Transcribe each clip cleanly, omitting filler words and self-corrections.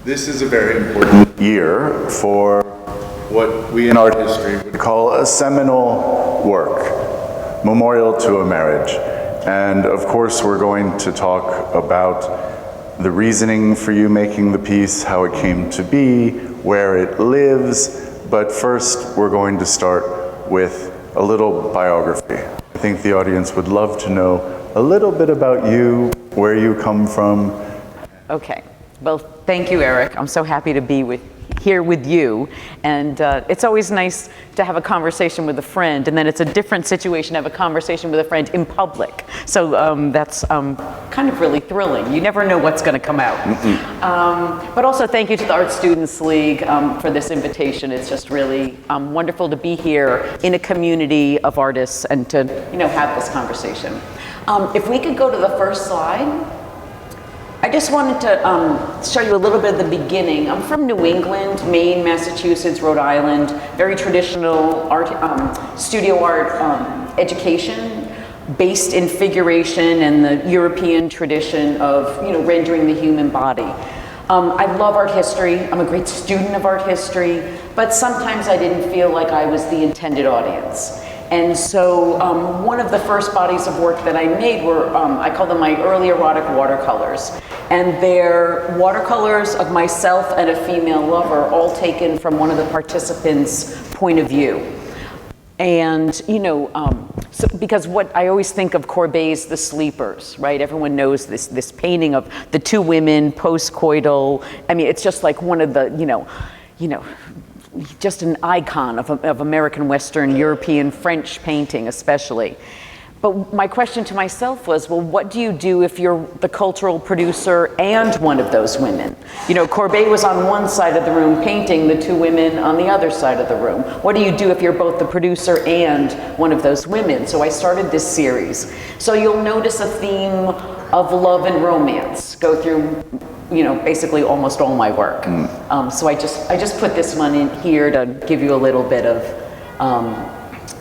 This is a very important year for what we in art history would call a seminal work, Memorial to a Marriage. And of course, we're going to talk about the reasoning for you making the piece, how it came to be, where it lives. But first, we're going to start with a little biography. I think the audience would love to know a little bit about you, where you come from. Okay. Well, thank you, Eric. I'm so happy to be here with you. And it's always nice to have a conversation with a friend, and then it's a different situation to have a conversation with a friend in public. So that's kind of really thrilling. You never know what's going to come out. But also thank you to the Art Students League for this invitation. It's just really wonderful to be here in a community of artists and to have this conversation. If we could go to the first slide. I just wanted to show you a little bit of the beginning. I'm from New England, Maine, Massachusetts, Rhode Island, very traditional art, studio art education, based in figuration and the European tradition of rendering the human body. I love art history. I'm a great student of art history, but sometimes I didn't feel like I was the intended audience. And so one of the first bodies of work that I made were, I call them my early erotic watercolors. And they're watercolors of myself and a female lover, all taken from one of the participants' point of view. And, so, because what I always think of Courbet's The Sleepers, right? Everyone knows this painting of the two women post-coital. I mean, it's just like one of the, just an icon of American Western, European, French painting especially. But my question to myself was, well, what do you do if you're the cultural producer and one of those women? Courbet was on one side of the room painting, the two women on the other side of the room. What do you do if you're both the producer and one of those women? So I started this series. So you'll notice a theme of love and romance go through basically almost all my work. So I just put this one in here to give you a little bit of,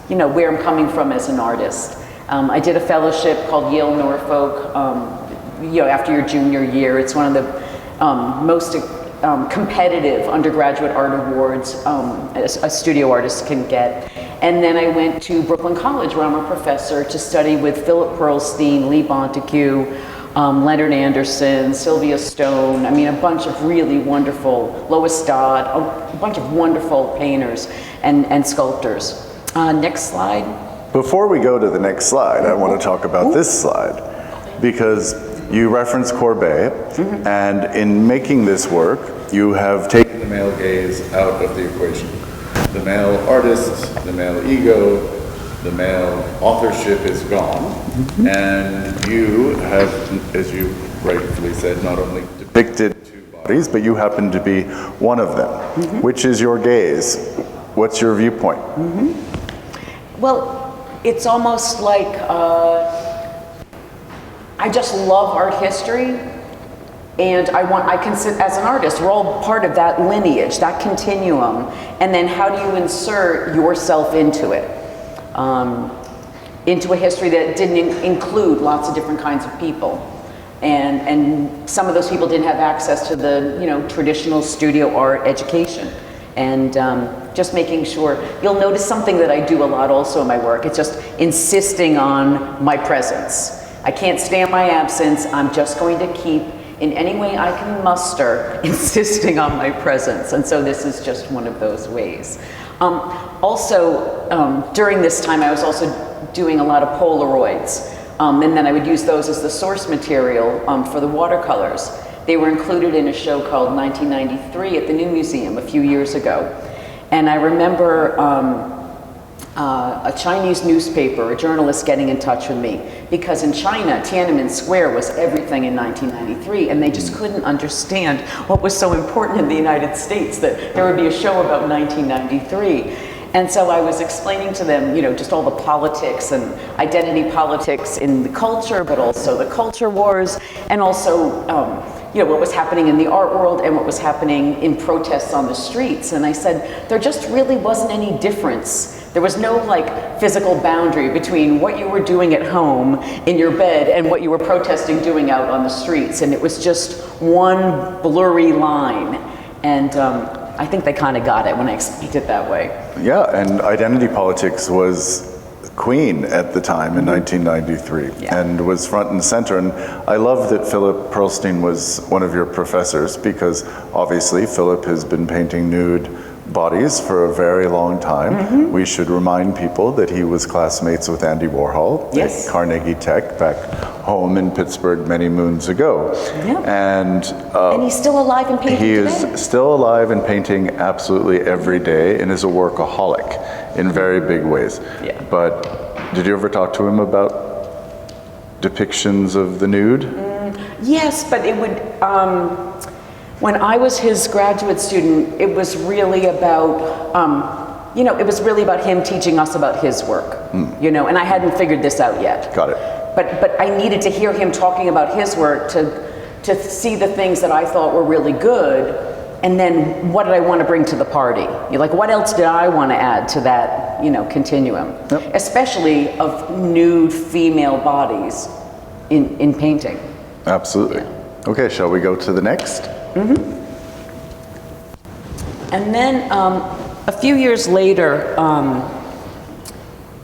where I'm coming from as an artist. I did a fellowship called Yale Norfolk, after your junior year. It's one of the most competitive undergraduate art awards a studio artist can get. And then I went to Brooklyn College, where I'm a professor, to study with Philip Pearlstein, Lee Montague, Leonard Anderson, Sylvia Stone, a bunch of really wonderful, Lois Dodd, a bunch of wonderful painters and sculptors. Next slide. Before we go to the next slide, I want to talk about this slide, because you referenced Courbet, and in making this work, you have taken the male gaze out of the equation. The male artist, the male ego, the male authorship is gone, and you have, as you rightfully said, not only depicted two bodies, but you happen to be one of them. Which is your gaze? What's your viewpoint? Well, it's almost like I just love art history, and I consider, as an artist, we're all part of that lineage, that continuum, and then how do you insert yourself into it? Into a history that didn't include lots of different kinds of people. And some of those people didn't have access to the traditional studio art education. And just making sure, you'll notice something that I do a lot also in my work, it's just insisting on my presence. I can't stand my absence, I'm just going to keep, in any way I can muster, insisting on my presence. And so this is just one of those ways. Also, during this time, I was also doing a lot of Polaroids. And then I would use those as the source material for the watercolors. They were included in a show called 1993 at the New Museum a few years ago. And I remember a Chinese newspaper, a journalist getting in touch with me, because in China, Tiananmen Square was everything in 1993, and they just couldn't understand what was so important in the United States that there would be a show about 1993. And so I was explaining to them, just all the politics and identity politics in the culture, but also the culture wars, and also, what was happening in the art world and what was happening in protests on the streets. And I said, there just really wasn't any difference There was no like physical boundary between what you were doing at home in your bed and what you were protesting doing out on the streets. And it was just one blurry line. And I think they kind of got it when I explained it that way. Yeah, and identity politics was queen at the time in 1993, and was front and center. And I love that Philip Pearlstein was one of your professors, because obviously Philip has been painting nude bodies for a very long time. We should remind people that he was classmates with Andy Warhol at Carnegie Tech back home in Pittsburgh many moons ago. And he's still alive and painting He today. is still alive and painting absolutely every day, and is a workaholic in very big ways. But did you ever talk to him about depictions of the nude? Yes, but it would, when I was his graduate student, it was really about, it was really about him teaching us about his work, and I hadn't figured this out yet. Got it. But I needed to hear him talking about his work to see the things that I thought were really good, and then what did I want to bring to the party? What else did I want to add to that, continuum, especially of nude female bodies in painting. Absolutely. Okay, shall we go to the next? And then a few years later,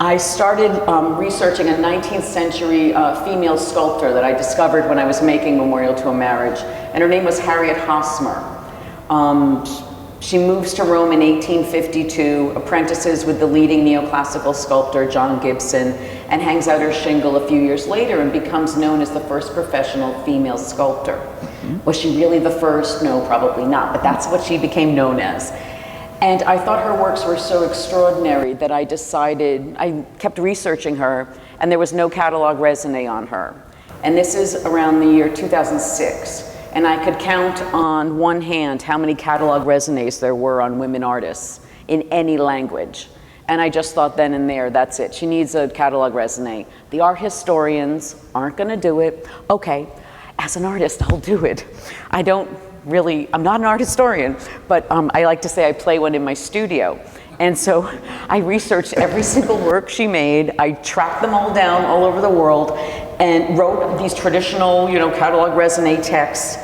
I started researching a 19th century female sculptor that I discovered when I was making Memorial to a Marriage, and her name was Harriet Hosmer. She moves to Rome in 1852, apprentices with the leading neoclassical sculptor John Gibson, and hangs out her shingle a few years later and becomes known as the first professional female sculptor. Was she really the first? No, probably not, but that's what she became known as. And I thought her works were so extraordinary that I kept researching her, and there was no catalog raisonné on her. And this is around the year 2006. And I could count on one hand how many catalog raisonnés there were on women artists in any language. And I just thought then and there, that's it. She needs a catalog raisonné. The art historians aren't gonna do it. Okay, as an artist, I'll do it. I'm not an art historian, but I like to say I play one in my studio. And so I researched every single work she made. I tracked them all down all over the world and wrote these traditional, catalog raisonné texts.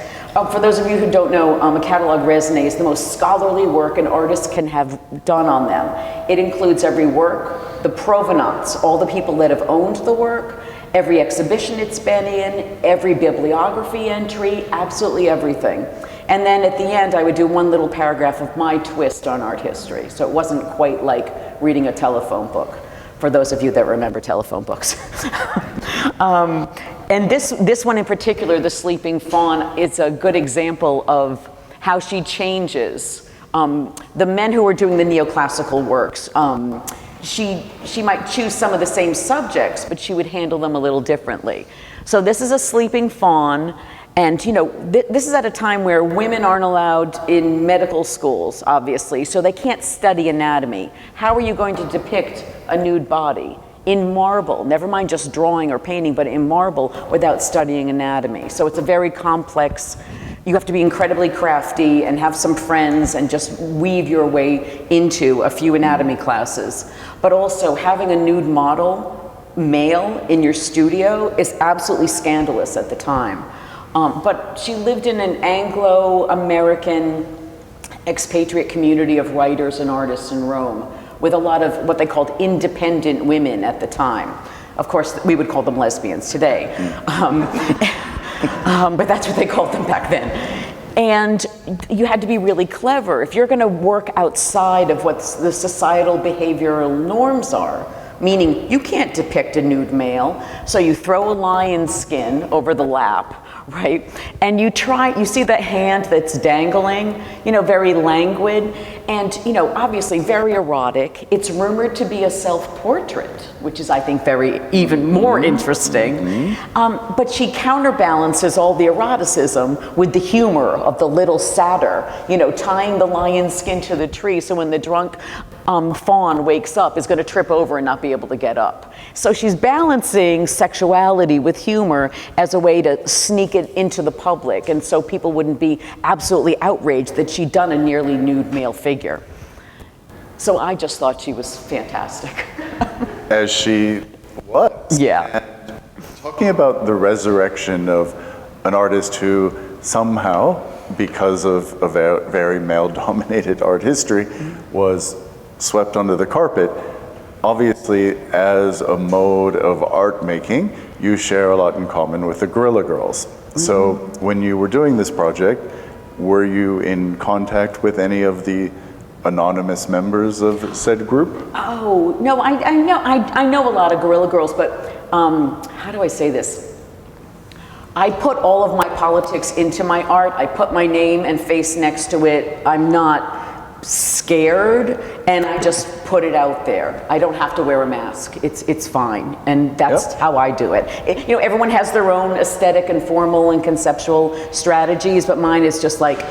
For those of you who don't know, a catalog raisonné is the most scholarly work an artist can have done on them. It includes every work, the provenance, all the people that have owned the work, every exhibition it's been in, every bibliography entry, absolutely everything. And then at the end, I would do one little paragraph of my twist on art history. So it wasn't quite like reading a telephone book, for those of you that remember telephone books. And this one in particular, The Sleeping Fawn, is a good example of how she changes. The men who were doing the neoclassical works, she might choose some of the same subjects, but she would handle them a little differently. So this is a sleeping fawn. And this is at a time where women aren't allowed in medical schools, obviously, so they can't study anatomy. How are you going to depict a nude body in marble? Never mind just drawing or painting, but in marble without studying anatomy. So it's a very complex, you have to be incredibly crafty and have some friends and just weave your way into a few anatomy classes. But also having a nude model, male, in your studio is absolutely scandalous at the time. But she lived in an Anglo-American expatriate community of writers and artists in Rome with a lot of what they called independent women at the time. Of course, we would call them lesbians today. But that's what they called them back then. And you had to be really clever. If you're gonna work outside of what the societal behavioral norms are, meaning you can't depict a nude male, so you throw a lion's skin over the lap, right? And you see that hand that's dangling, very languid, and, obviously very erotic. It's rumored to be a self-portrait, which is, I think, even more interesting. But she counterbalances all the eroticism with the humor of the little satyr, tying the lion's skin to the tree, so when the drunk fawn wakes up, is going to trip over and not be able to get up. So she's balancing sexuality with humor as a way to sneak it into the public, and so people wouldn't be absolutely outraged that she'd done a nearly nude male figure. So I just thought she was fantastic. As she was. Yeah. And talking about the resurrection of an artist who somehow, because of a very male-dominated art history, was swept under the carpet. Obviously, as a mode of art making, you share a lot in common with the Guerrilla Girls. So when you were doing this project, were you in contact with any of the anonymous members of said group? Oh, no, I know a lot of Guerrilla Girls, but how do I say this? I put all of my politics into my art. I put my name and face next to it. I'm not scared, and I just put it out there. I don't have to wear a mask. It's fine, and that's how I do it. You know, everyone has their own aesthetic and formal and conceptual strategies, but mine is just like,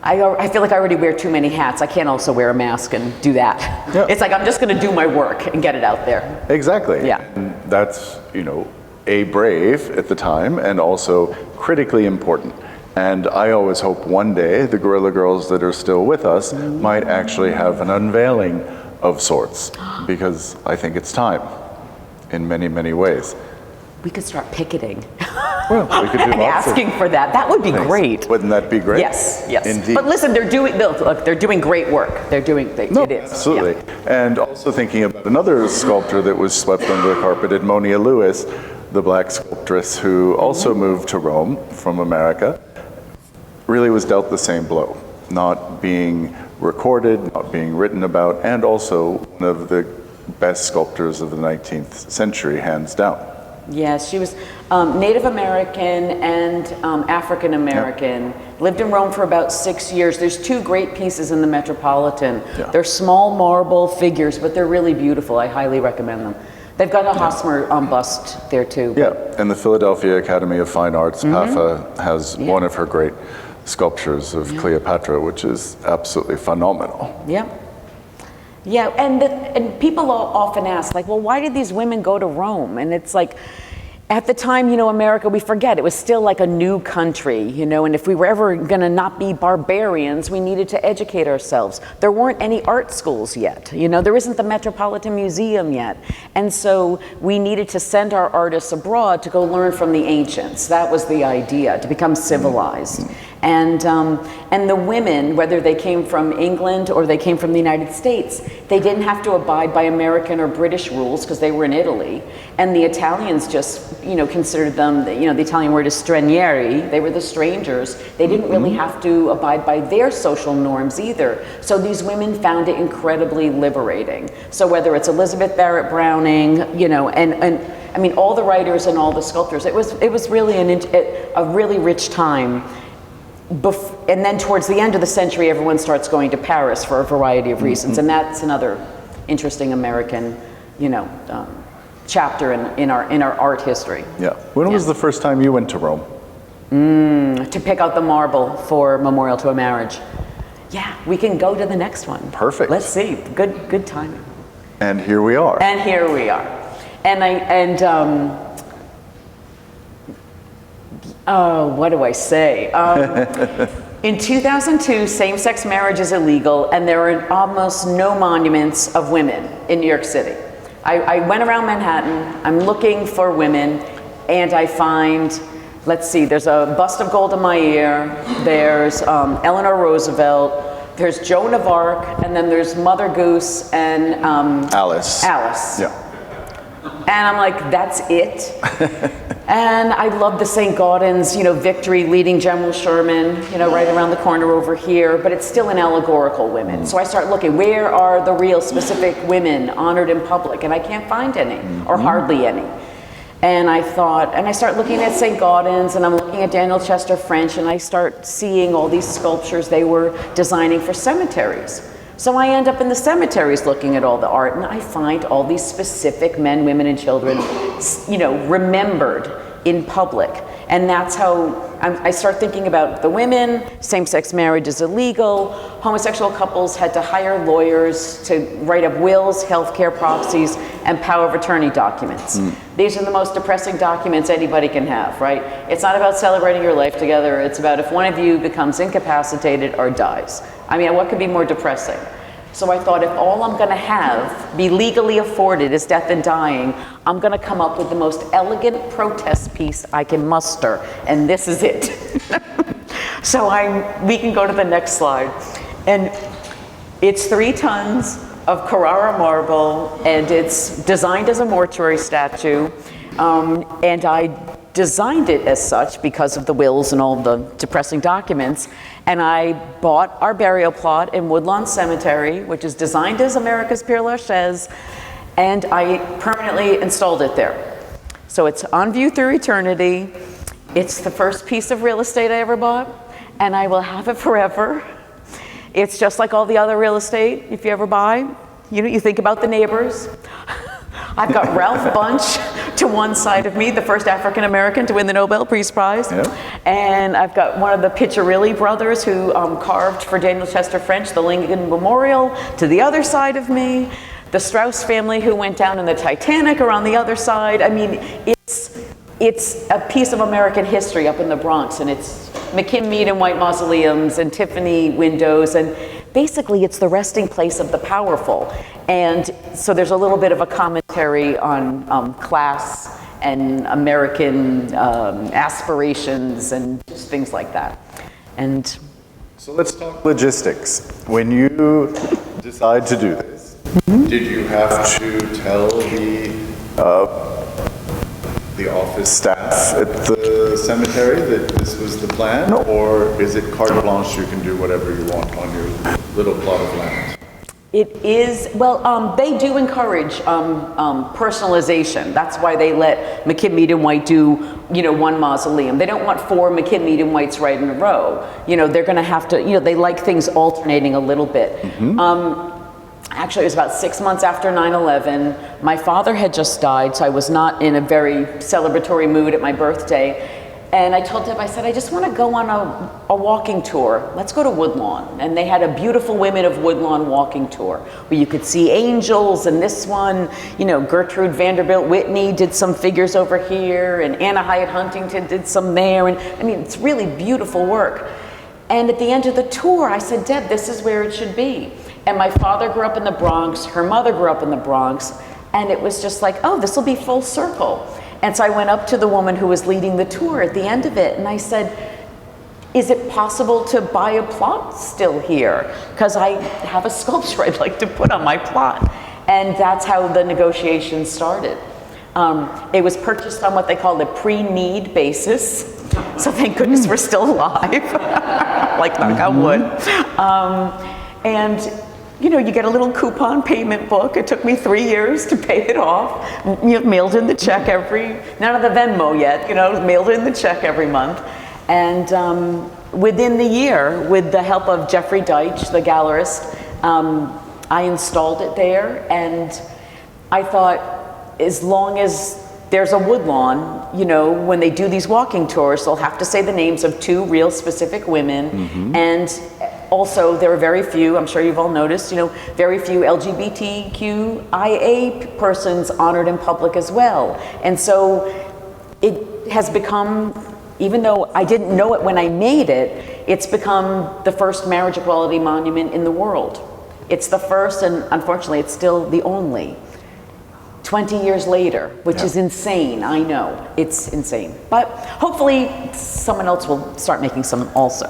I feel like I already wear too many hats. I can't also wear a mask and do that. Yep. It's like I'm just going to do my work and get it out there. Exactly. Yeah. And that's, you know, brave at the time and also critically important. And I always hope one day the Guerrilla Girls that are still with us might actually have an unveiling of sorts, because I think it's time in many, many ways. We could start picketing. Well, we could do and lots asking for that. That would be great. Wouldn't that be great? Yes, yes. Indeed. But listen, they're doing great work. It is. Absolutely. Yeah. And also thinking about another sculptor that was swept under the carpet, Edmonia Lewis, the black sculptress who also moved to Rome from America, really was dealt the same blow. Not being recorded, not being written about, and also one of the best sculptors of the 19th century, hands down. Yes, she was Native American and African American. Yep. Lived in Rome for about 6 years. There's two great pieces in the Metropolitan. Yeah. They're small marble figures, but they're really beautiful. I highly recommend them. They've got a Hosmer bust there too. Yeah, and the Philadelphia Academy of Fine Arts, PAFA, has one of her great sculptures of Cleopatra, which is absolutely phenomenal. Yeah. Yeah, and people often ask, like, well, why did these women go to Rome? And it's like, at the time, you know, America, we forget, it was still like a new country, you know, and if we were ever going to not be barbarians, we needed to educate ourselves. There weren't any art schools yet, you know, there isn't the Metropolitan Museum yet. And so we needed to send our artists abroad to go learn from the ancients. That was the idea, to become civilized. And the women, whether they came from England or they came from the United States, they didn't have to abide by American or British rules because they were in Italy. And the Italians just, you know, considered them, you know, the Italian word is stranieri. They were the strangers. They didn't really have to abide by their social norms either. So these women found it incredibly liberating. So whether it's Elizabeth Barrett Browning, you know, and I mean, all the writers and all the sculptors, it was really a really rich time. And then towards the end of the century, everyone starts going to Paris for a variety of reasons, and that's another interesting American, you know, chapter in our art history. Yeah. When was the first time you went to Rome? To pick out the marble for Memorial to a Marriage. Yeah, we can go to the next one. Perfect. Let's see. Good timing. And here we are. And here we are. What do I say? In 2002, same-sex marriage is illegal, and there are almost no monuments of women in New York City. I went around Manhattan, I'm looking for women, and I find, let's see, there's a bust of Golda Meir, there's Eleanor Roosevelt, there's Joan of Arc, and then there's Mother Goose and Alice. Yeah. And I'm like, that's it? And I love the St. Gaudens, you know, Victory leading General Sherman, you know, right around the corner over here, but it's still an allegorical women. So I start looking, where are the real specific women honored in public? And I can't find any, or hardly any. And I start looking at St. Gaudens, and I'm looking at Daniel Chester French, and I start seeing all these sculptures they were designing for cemeteries. So I end up in the cemeteries looking at all the art, and I find all these specific men, women, and children, you know, remembered in public. And that's how I start thinking about the women. Same-sex marriage is illegal. Homosexual couples had to hire lawyers to write up wills, healthcare proxies, and power of attorney documents. These are the most depressing documents anybody can have, right? It's not about celebrating your life together. It's about if one of you becomes incapacitated or dies. I mean, what could be more depressing? So I thought if all I'm going to have be legally afforded is death and dying, I'm going to come up with the most elegant protest piece I can muster, and this is it. So we can go to the next slide. And it's 3 tons of Carrara marble, and it's designed as a mortuary statue. And I designed it as such because of the wills and all the depressing documents. And I bought our burial plot in Woodlawn Cemetery, which is designed as America's Père Lachaise, and I permanently installed it there. So it's on view through eternity. It's the first piece of real estate I ever bought, and I will have it forever. It's just like all the other real estate, if you ever buy. You think about the neighbors. I've got Ralph Bunche to one side of me, the first African American to win the Nobel Peace Prize. Yep. And I've got one of the Piccirilli brothers who carved for Daniel Chester French the Lincoln Memorial to the other side of me. The Strauss family who went down in the Titanic are on the other side. I mean, it's a piece of American history up in the Bronx, and it's McKim Mead and White mausoleums and Tiffany windows, and basically it's the resting place of the powerful. And so there's a little bit of a commentary on class and American aspirations and just things like that. And so let's talk logistics. When you decide to do this, did you have to tell the office staff at the cemetery that this was the plan? No. Or is it carte blanche, you can do whatever you want on your little plot of land? It is, well, they do encourage personalization. That's why they let McKim, Mead and White do, one mausoleum. They don't want 4 McKim, Mead and Whites right in a row. They're gonna have to, they like things alternating a little bit. Actually, it was about 6 months after 9/11. My father had just died, so I was not in a very celebratory mood at my birthday. And I told Deb, I said, I just want to go on a walking tour. Let's go to Woodlawn. And they had a Beautiful Women of Woodlawn walking tour where you could see angels, and this one, Gertrude Vanderbilt Whitney did some figures over here, and Anna Hyatt Huntington did some there. And I mean, it's really beautiful work. And at the end of the tour, I said, Deb, this is where it should be. And my father grew up in the Bronx, her mother grew up in the Bronx, and it was just like, oh, this will be full circle. And so I went up to the woman who was leading the tour at the end of it, and I said, is it possible to buy a plot still here? Because I have a sculpture I'd like to put on my plot. And that's how the negotiations started. It was purchased on what they call the pre-need basis. So thank goodness we're still alive, like knock on wood. And you get a little coupon payment book. It took me 3 years to pay it off. Mailed in the check none of the Venmo yet, mailed in the check every month. And within the year, with the help of Jeffrey Deitch, the gallerist, I installed it there. And I thought, as long as there's a Woodlawn, when they do these walking tours, they'll have to say the names of 2 real specific women. And also, there are very few, I'm sure you've all noticed, very few LGBTQIA persons honored in public as well. And so it has become, even though I didn't know it when I made it, it's become the first marriage equality monument in the world. It's the first, and unfortunately, it's still the only. 20 years later, which is insane, I know, it's insane. But hopefully someone else will start making some also.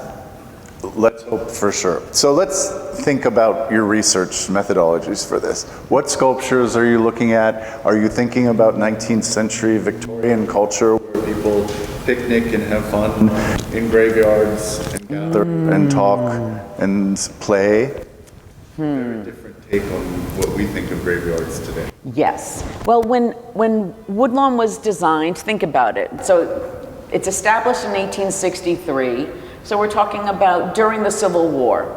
Let's hope for sure. So let's think about your research methodologies for this. What sculptures are you looking at? Are you thinking about 19th century Victorian culture where people picnic and have fun in graveyards and gather and talk and play? Very different take on what we think of graveyards today. Yes. Well, when Woodlawn was designed, think about it. So it's established in 1863. So we're talking about during the Civil War.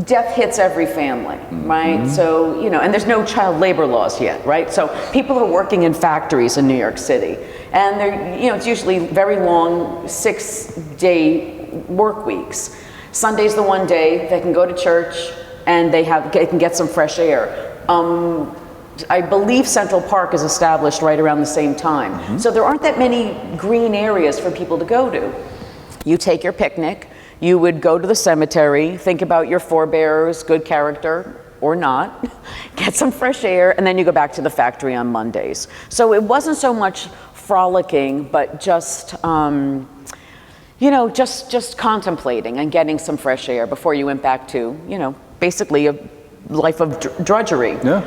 Death hits every family, right? So, and there's no child labor laws yet, right? So people are working in factories in New York City. And they're, it's usually very long 6-day work weeks. Sunday's the one day they can go to church and they can get some fresh air. I believe Central Park is established right around the same time. So there aren't that many green areas for people to go to. You take your picnic, you would go to the cemetery, think about your forebears, good character, or not, get some fresh air, and then you go back to the factory on Mondays. So it wasn't so much frolicking, but just, you know, just contemplating and getting some fresh air before you went back to, you know, basically a life of drudgery. Yeah.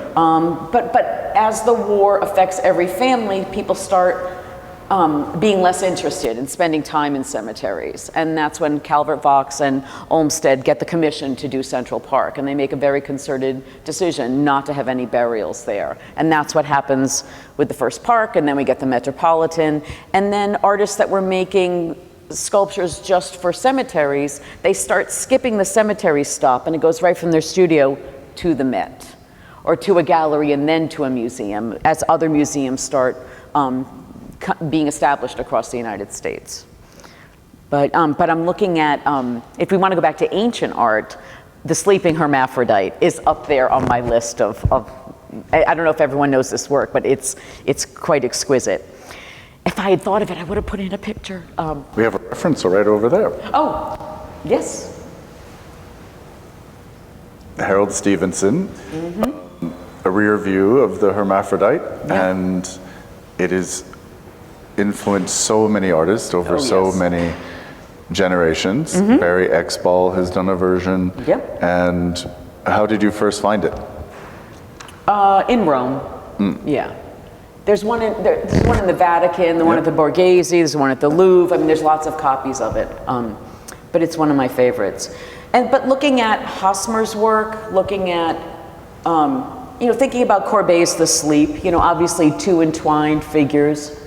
But as the war affects every family, people start being less interested in spending time in cemeteries. And that's when Calvert Vaux and Olmsted get the commission to do Central Park. And they make a very concerted decision not to have any burials there. And that's what happens with the first park. And then we get the Metropolitan. And then artists that were making sculptures just for cemeteries, they start skipping the cemetery stop. And it goes right from their studio to the Met, or to a gallery and then to a museum, as other museums start being established across the United States. But I'm looking at, if we want to go back to ancient art, the sleeping hermaphrodite is up there on my list of I don't know if everyone knows this work, but it's quite exquisite. If I had thought of it, I would have put in a picture. We have a reference right over there. Oh, yes. Harold Stevenson, a rear view of the hermaphrodite, and it has influenced so many artists over so many generations. Barry Exball has done a version. Yep. And how did you first find it? In Rome. Yeah. There's one in the Vatican, the one at the Borghese, there's one at the Louvre. I mean, there's lots of copies of it, but it's one of my favorites. But looking at Hosmer's work, looking at, you know, thinking about Courbet's The Sleep, you know, obviously two entwined figures.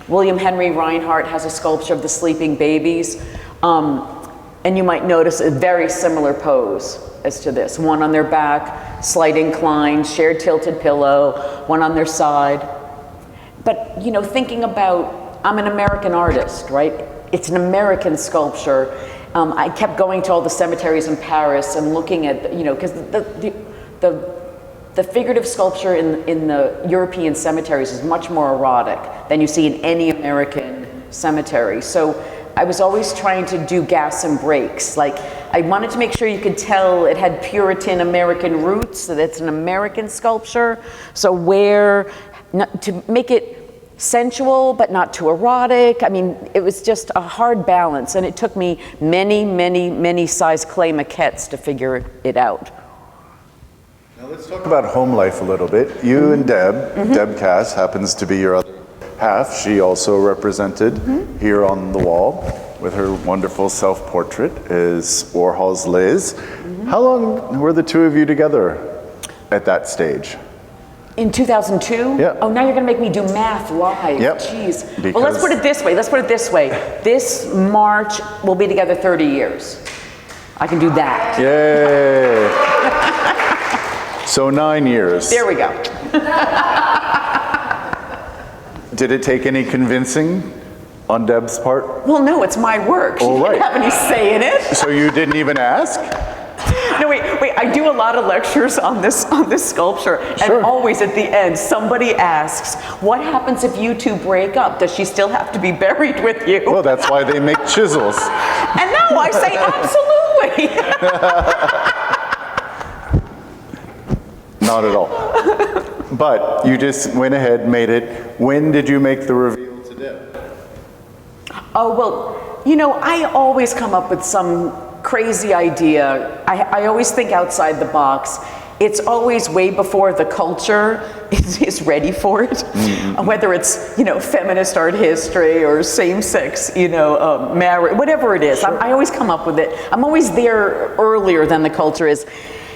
William Henry Reinhardt has a sculpture of the sleeping babies, and you might notice a very similar pose as to this. One on their back, slight incline, shared tilted pillow, one on their side. But, you know, thinking about, I'm an American artist, right? It's an American sculpture. I kept going to all the cemeteries in Paris and looking at, you know, because the figurative sculpture in the European cemeteries is much more erotic than you see in any American cemetery. So I was always trying to do gas and breaks. Like, I wanted to make sure you could tell it had Puritan American roots, that it's an American sculpture. So to make it sensual, but not too erotic. I mean, it was just a hard balance, and it took me many size clay maquettes to figure it out. Now let's talk about home life a little bit. You and Deb Kass happens to be your other half. She also represented here on the wall with her wonderful self-portrait is Warhol's Liz. How long were the two of you together at that stage? In 2002? Yeah. Oh, now you're gonna make me do math live. Yep. Jeez. Because well, let's put it this way. This March, we'll be together 30 years. I can do that. Yay! So 9 years. There we go. Did it take any convincing on Deb's part? Well, no, it's my work. She didn't have any say in it. So you didn't even ask? No, wait, I do a lot of lectures on this sculpture, and always at the end, somebody asks, what happens if you two break up? Does she still have to be buried with you? Well, that's why they make chisels. And no, I say, absolutely. Not at all. But you just went ahead, made it. When did you make the reveal to Deb? Oh, well, you know, I always come up with some crazy idea. I always think outside the box. It's always way before the culture is ready for it. Whether it's, you know, feminist art history or same-sex, you know, marriage, whatever it is. I always come up with it. I'm always there earlier than the culture is.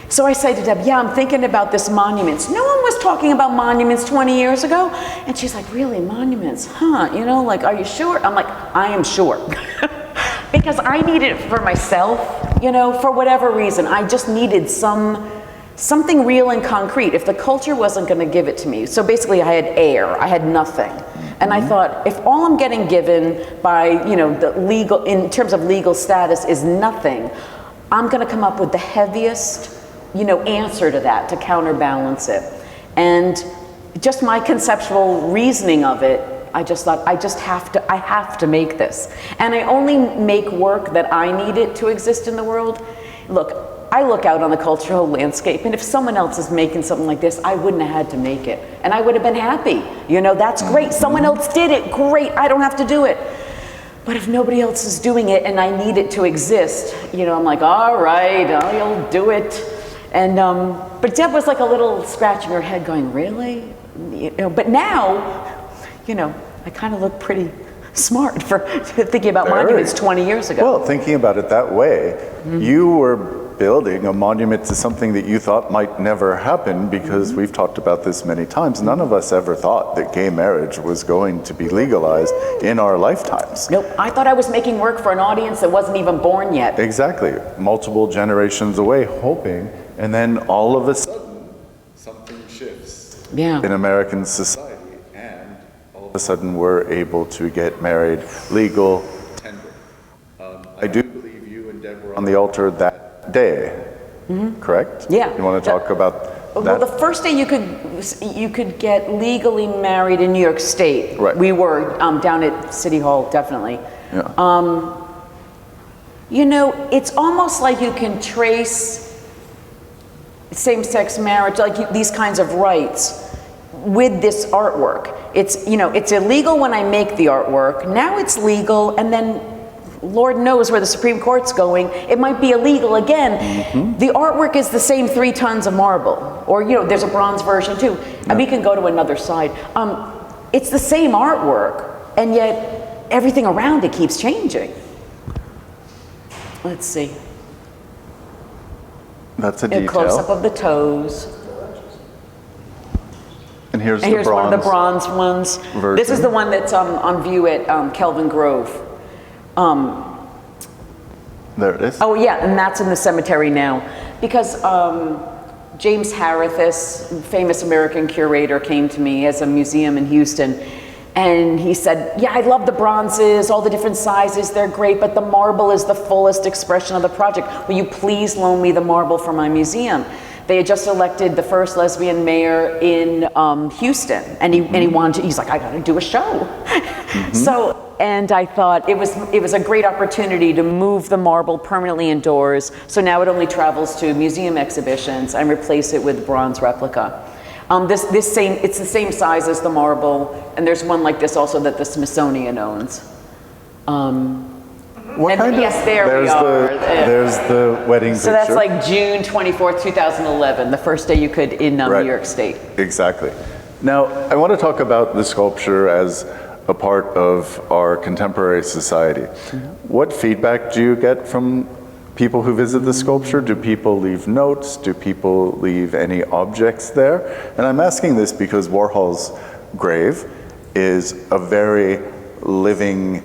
So I say to Deb, yeah, I'm thinking about this monuments. No one was talking about monuments 20 years ago. And she's like, really, monuments? Huh, you know, like, are you sure? I'm like, I am sure. Because I needed it for myself, you know, for whatever reason. I just needed something real and concrete if the culture wasn't going to give it to me. So basically I had air, I had nothing. And I thought, if all I'm getting given by, you know, the legal, in terms of legal status is nothing, I'm going to come up with the heaviest, you know, answer to that to counterbalance it. And just my conceptual reasoning of it, I just thought, I have to make this. And I only make work that I need it to exist in the world. Look, I look out on the cultural landscape, and if someone else is making something like this, I wouldn't have had to make it. And I would have been happy. You know, that's great. Someone else did it. Great. I don't have to do it. But if nobody else is doing it and I need it to exist, you know, I'm like, all right, I'll do it. And, but Deb was like a little scratching her head going, really? You know, but now, you know, I kind of look pretty smart for thinking about monuments 20 years ago. Well, thinking about it that way, you were building a monument to something that you thought might never happen, because we've talked about this many times. None of us ever thought that gay marriage was going to be legalized in our lifetimes. Nope, I thought I was making work for an audience that wasn't even born yet. Exactly, multiple generations away, hoping, and then all of a sudden, something shifts in American society, and all of a sudden we're able to get married, legal, tender. I do believe you and Deborah on the altar that day, correct? Yeah. You want to talk about that? Well, the first day you could get legally married in New York State. Right. We were down at City Hall, definitely. Yeah. You know, it's almost like you can trace same-sex marriage, like these kinds of rights, with this artwork. It's, you know, it's illegal when I make the artwork. Now it's legal, and then Lord knows where the Supreme Court's going. It might be illegal again. The artwork is the same 3 tons of marble, or, you know, there's a bronze version too. And we can go to another side. It's the same artwork, and yet everything around it keeps changing. Let's see. That's a detail. A close-up of the toes. And here's one of the bronze ones. Version. This is the one that's on view at Kelvin Grove. There it is. Oh yeah, and that's in the cemetery now. Because James Harithis, famous American curator, came to me as a museum in Houston. And he said, yeah, I love the bronzes, all the different sizes, they're great, but the marble is the fullest expression of the project. Will you please loan me the marble for my museum? They had just elected the first lesbian mayor in Houston, and he wanted to, he's like, I gotta do a show. So, and I thought it was a great opportunity to move the marble permanently indoors, so now it only travels to museum exhibitions, and replace it with bronze replica. It's the same size as the marble, and there's one like this also that the Smithsonian owns. Yes, there we are. There's the wedding picture. So that's like June 24th, 2011, the first day you could in New York State. Exactly. Now, I want to talk about the sculpture as a part of our contemporary society. What feedback do you get from people who visit the sculpture? Do people leave notes? Do people leave any objects there? And I'm asking this because Warhol's grave is a very living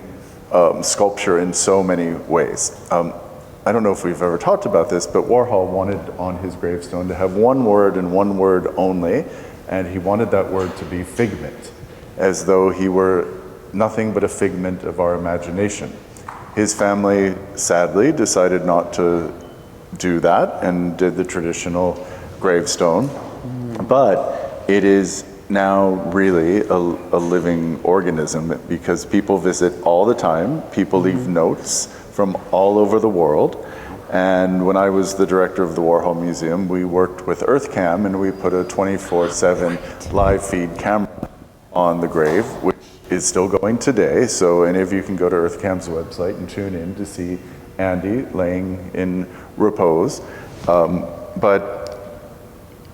sculpture in so many ways. I don't know if we've ever talked about this, but Warhol wanted on his gravestone to have one word and one word only, and he wanted that word to be figment, as though he were nothing but a figment of our imagination. His family, sadly, decided not to do that and did the traditional gravestone, but it is now really a living organism, because people visit all the time. People leave notes from all over the world. And when I was the director of the Warhol Museum, we worked with EarthCam, and we put a 24/7 live feed camera on the grave, which is still going today. So any of you can go to EarthCam's website and tune in to see Andy laying in repose. But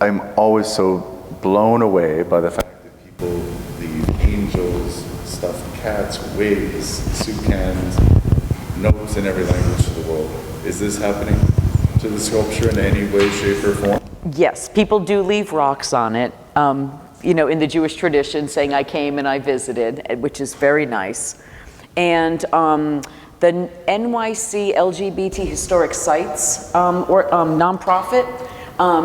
I'm always so blown away by the fact that people leave angels, stuffed cats, wigs, soup cans, notes in every language of the world. Is this happening to the sculpture in any way, shape, or form? Yes, people do leave rocks on it. You know, in the Jewish tradition, saying I came and I visited, which is very nice. And the NYC LGBT Historic Sites, or nonprofit,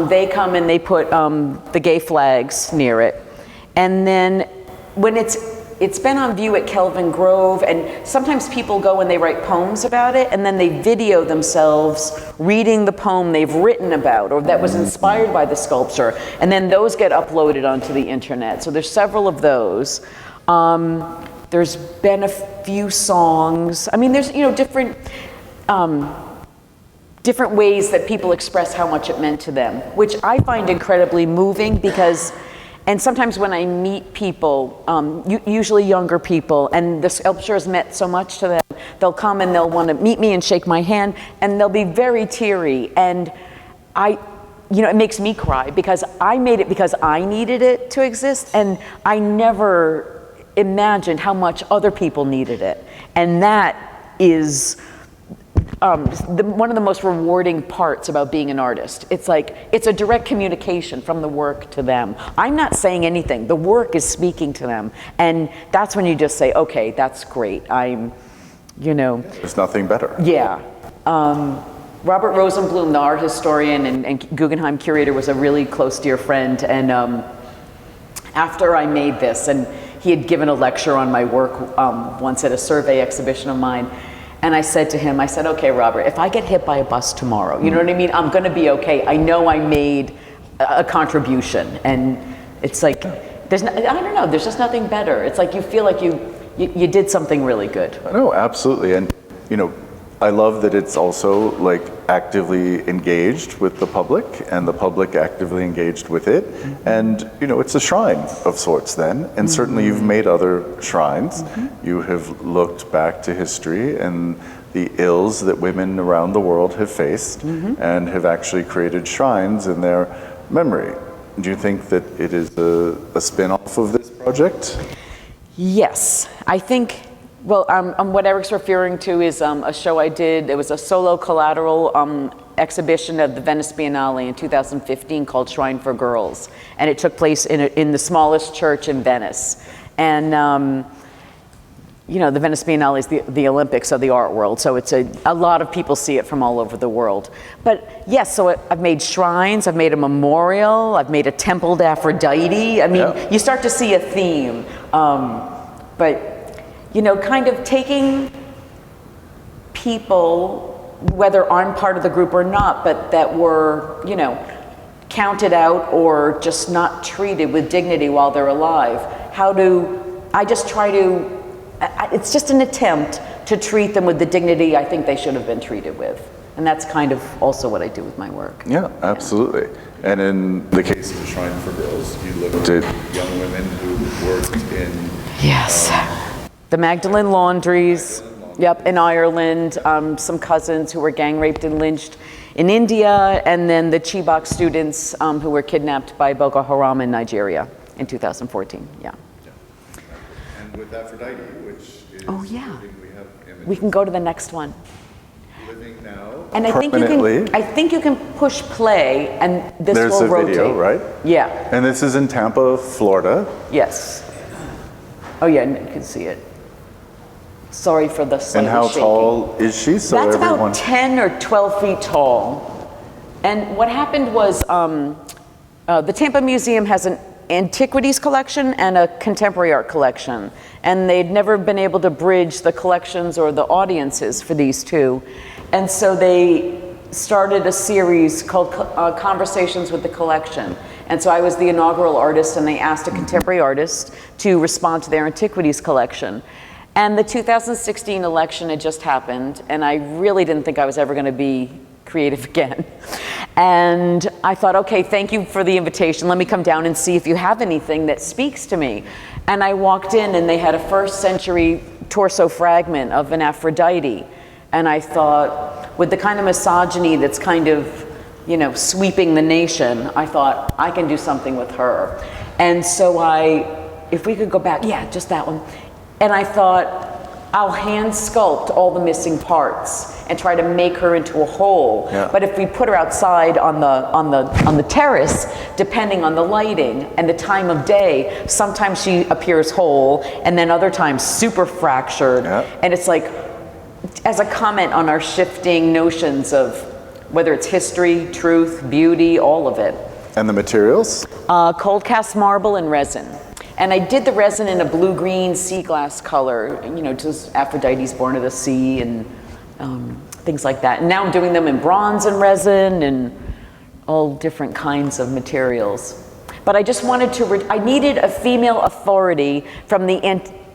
they come and they put the gay flags near it. And then when it's been on view at Kelvin Grove, and sometimes people go and they write poems about it, and then they video themselves reading the poem they've written about or that was inspired by the sculpture, and then those get uploaded onto the internet. So there's several of those. There's been a few songs. I mean, there's, you know, different different ways that people express how much it meant to them, which I find incredibly moving because, and sometimes when I meet people, usually younger people, and the sculpture has meant so much to them, they'll come and they'll want to meet me and shake my hand, and they'll be very teary, and it makes me cry because I made it because I needed it to exist, and I never imagined how much other people needed it, and that is one of the most rewarding parts about being an artist. It's like, it's a direct communication from the work to them. I'm not saying anything, the work is speaking to them. And that's when you just say, okay, that's great. There's nothing better. Yeah. Robert Rosenblum, the art historian and Guggenheim curator, was a really close dear friend. And after I made this, and he had given a lecture on my work once at a survey exhibition of mine, and I said to him, okay, Robert, if I get hit by a bus tomorrow, you know what I mean? I'm gonna be okay. I know I made a contribution. And it's like, I don't know, there's just nothing better. It's like you feel like you did something really good. No, absolutely. And, I love that it's also like actively engaged with the public and the public actively engaged with it. Mm-hmm. And, it's a shrine of sorts then. And certainly you've made other shrines. Mm-hmm. You have looked back to history and the ills that women around the world have faced and have actually created shrines in their memory. Do you think that it is a spin-off of this project? Yes, I think. Well, what Eric's referring to is a show I did. It was a solo collateral exhibition of the Venice Biennale in 2015 called Shrine for Girls. And it took place in the smallest church in Venice. And, the Venice Biennale is the Olympics of the art world. So it's a lot of people see it from all over the world. But yes, so I've made shrines, I've made a memorial, I've made a temple to Aphrodite. I mean, You start to see a theme. But kind of taking people, whether I'm part of the group or not, but that were, counted out or just not treated with dignity while they're alive. It's just an attempt to treat them with the dignity I think they should have been treated with. And that's kind of also what I do with my work. Yeah, absolutely. Yeah. And in the case of the Shrine for Girls, you looked at young women who worked in... Yes. The Magdalene Laundries, yep, in Ireland, some cousins who were gang raped and lynched in India, and then the Chibok students who were kidnapped by Boko Haram in Nigeria in 2014, yeah. And with Aphrodite, which is... Oh, yeah. We have images. We can go to the next one. Living now, and I think you can push play, and this will rotate. There's a video, right? Yeah. And this is in Tampa, Florida. Yes. Oh, yeah, you can see it. Sorry for the slightly And how shaking. tall is she? So That's everyone... about 10 or 12 feet tall. And what happened was the Tampa Museum has an antiquities collection and a contemporary art collection. And they'd never been able to bridge the collections or the audiences for these two. And so they started a series called Conversations with the Collection. And so I was the inaugural artist, and they asked a contemporary artist to respond to their antiquities collection. And the 2016 election had just happened, and I really didn't think I was ever going to be creative again. And I thought, okay, thank you for the invitation. Let me come down and see if you have anything that speaks to me. And I walked in, and they had a first century torso fragment of an Aphrodite. And I thought, with the kind of misogyny that's kind of, sweeping the nation, I thought, I can do something with her. And so if we could go back, yeah, just that one. And I thought, I'll hand sculpt all the missing parts and try to make her into a whole. Yeah. But if we put her outside on the terrace, depending on the lighting and the time of day, sometimes she appears whole, and then other times super fractured. Yeah. And it's like, as a comment on our shifting notions of whether it's history, truth, beauty, all of it. And the materials? Cold cast marble and resin. And I did the resin in a blue-green sea glass color, just Aphrodite's born of the sea and things like that. And now I'm doing them in bronze and resin and all different kinds of materials. But I just wanted I needed a female authority from the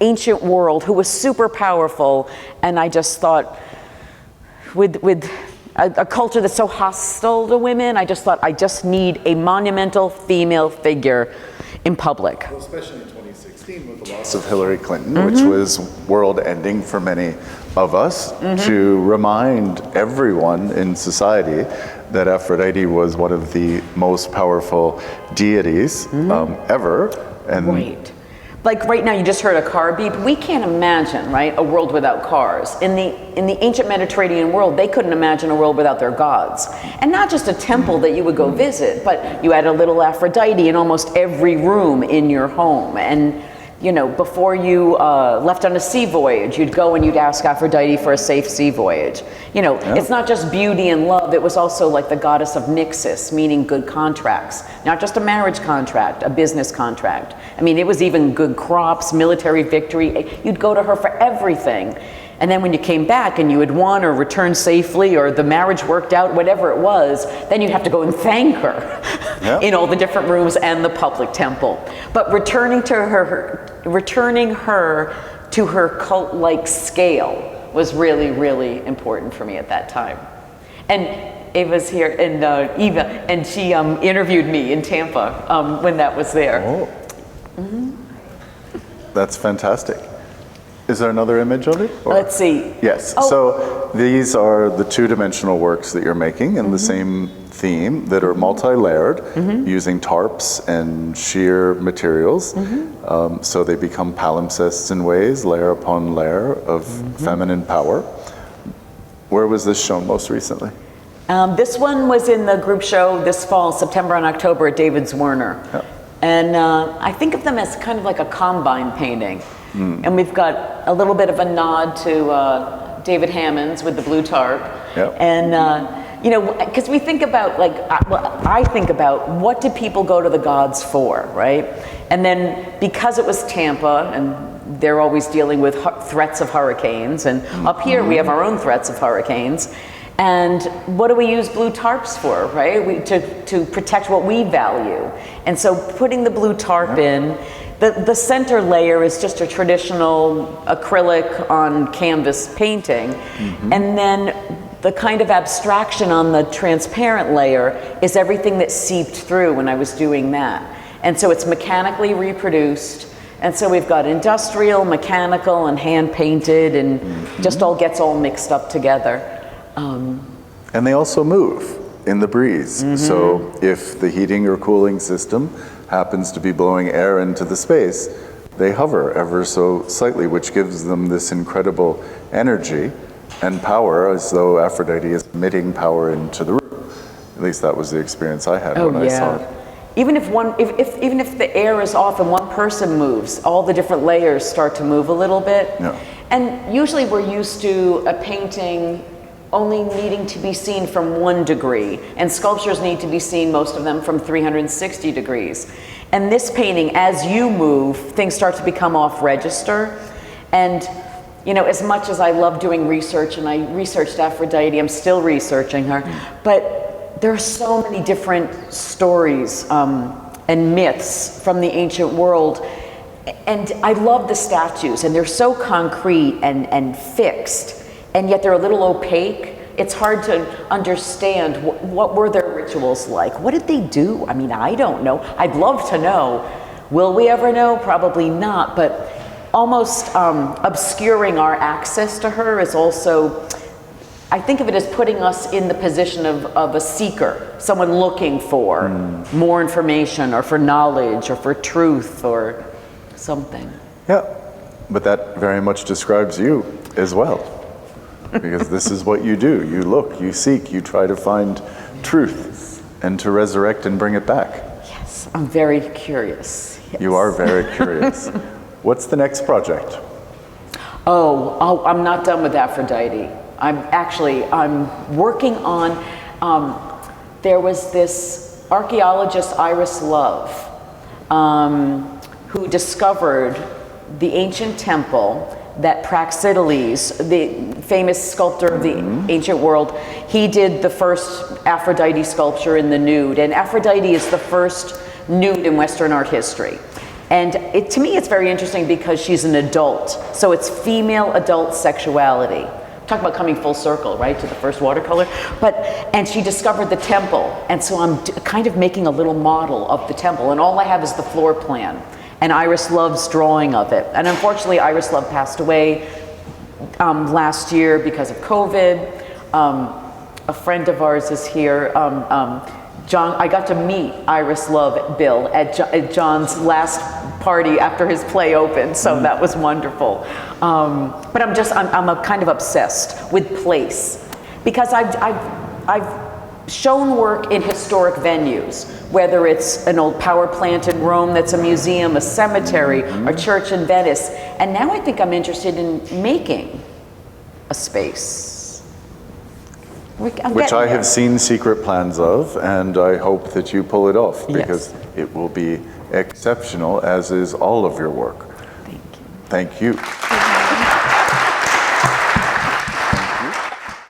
ancient world who was super powerful, and I just thought with a culture that's so hostile to women. I just thought, I just need a monumental female figure in public. Well, especially in 2016 with the loss of Hillary Clinton, which was world-ending for many of us, to remind everyone in society that Aphrodite was one of the most powerful deities ever. And Right. Like right now, you just heard a car beep. We can't imagine, right, a world without cars. In the ancient Mediterranean world, they couldn't imagine a world without their gods. And not just a temple that you would go visit, but you had a little Aphrodite in almost every room in your home. And you know, before you left on a sea voyage, you'd go and you'd ask Aphrodite for a safe sea voyage. You know, it's not just beauty and love, it was also like the goddess of nixus, meaning good contracts. Not just a marriage contract, a business contract. I mean, it was even good crops, military victory. You'd go to her for everything. And then when you came back and you had won or returned safely or the marriage worked out, whatever it was, then you'd have to go and thank her in all the different rooms and the public temple. But returning her to her cult-like scale was really, really important for me at that time. And Ava's here, and Eva, and she interviewed me in Tampa when that was there. Oh. That's fantastic. Is there another image of it? Or? Let's see. Yes. Oh. So these are the two-dimensional works that you're making in the same theme that are multi-layered, using tarps and sheer materials. So they become palimpsests in ways, layer upon layer of feminine power. Where was this shown most recently? This one was in the group show this fall, September and October at David's Werner. Yep. And I think of them as kind of like a combine painting. And we've got a little bit of a nod to David Hammond's with the blue tarp. Yep. And, you know, because we think about, like, I think about what do people go to the gods for, right? And then because it was Tampa, and they're always dealing with threats of hurricanes, and up here we have our own threats of hurricanes. And what do we use blue tarps for, right? To protect what we value. And so putting the blue tarp in, the center layer is just a traditional acrylic on canvas painting. And then the kind of abstraction on the transparent layer is everything that seeped through when I was doing that. And so it's mechanically reproduced. And so we've got industrial, mechanical, and hand painted, and just all gets all mixed up together. And they also move in the breeze. So if the heating or cooling system happens to be blowing air into the space, they hover ever so slightly, which gives them this incredible energy and power, as though Aphrodite is emitting power into the room. At least that was the experience I had when I saw it. Even if even if the air is off and one person moves, all the different layers start to move a little bit. And usually we're used to a painting only needing to be seen from 1 degree, and sculptures need to be seen, most of them, from 360 degrees. And this painting, as you move, things start to become off register. And you know, as much as I love doing research, and I researched Aphrodite, I'm still researching her, but there are so many different stories and myths from the ancient world. And I love the statues, and they're so concrete and fixed. And yet they're a little opaque. It's hard to understand what were their rituals like. What did they do? I mean, I don't know. I'd love to know. Will we ever know? Probably not. But almost obscuring our access to her is also, I think of it as putting us in the position of a seeker, someone looking for more information or for knowledge or for truth or something. Yeah, but that very much describes you as well. Because this is what you do. You look, you seek, you try to find truth and to resurrect and bring it back. Yes, I'm very curious. Yes. You are very curious. What's the next project? Oh, I'm not done with Aphrodite. I'm working on, there was this archaeologist, Iris Love, who discovered the ancient temple that Praxiteles, the famous sculptor of the ancient world, he did the first Aphrodite sculpture in the nude. And Aphrodite is the first nude in Western art history. And to me, it's very interesting because she's an adult. So it's female adult sexuality. talk about coming full circle, right, to the first watercolor. And she discovered the temple, and so I'm kind of making a little model of the temple, and all I have is the floor plan, and Iris Love's drawing of it. And unfortunately, Iris Love passed away last year because of COVID. A friend of ours is here, John. I got to meet Iris Love, Bill, at John's last party after his play opened, so that was wonderful. But I'm a kind of obsessed with place, because I've shown work in historic venues, whether it's an old power plant in Rome that's a museum, a cemetery, a church in Venice, and now I think I'm interested in making a space. Which I have seen secret plans of, and I hope that you pull it off, because it will be exceptional, as is all of your work. Thank you. Thank you.